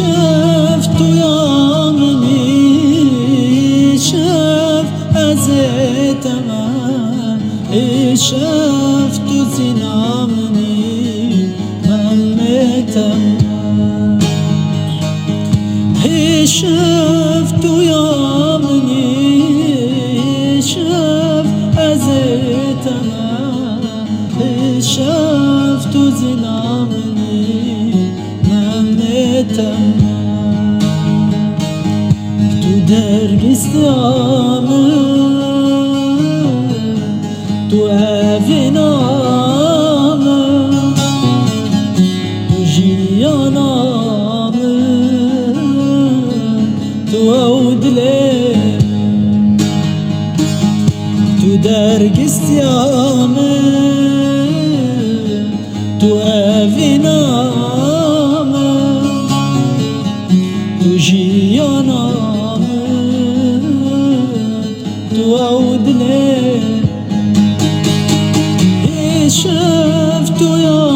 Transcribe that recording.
شفت يا مني شف أزيتما شفت زنامني ممتم شفت يا مني شف أزيتما شفت زنامني ممتم تو درگستیامه تو اوینامه تو جیانامه تو اودله تو درگستیامه تو اوینامه تو جیانامه تو اودله شفت يا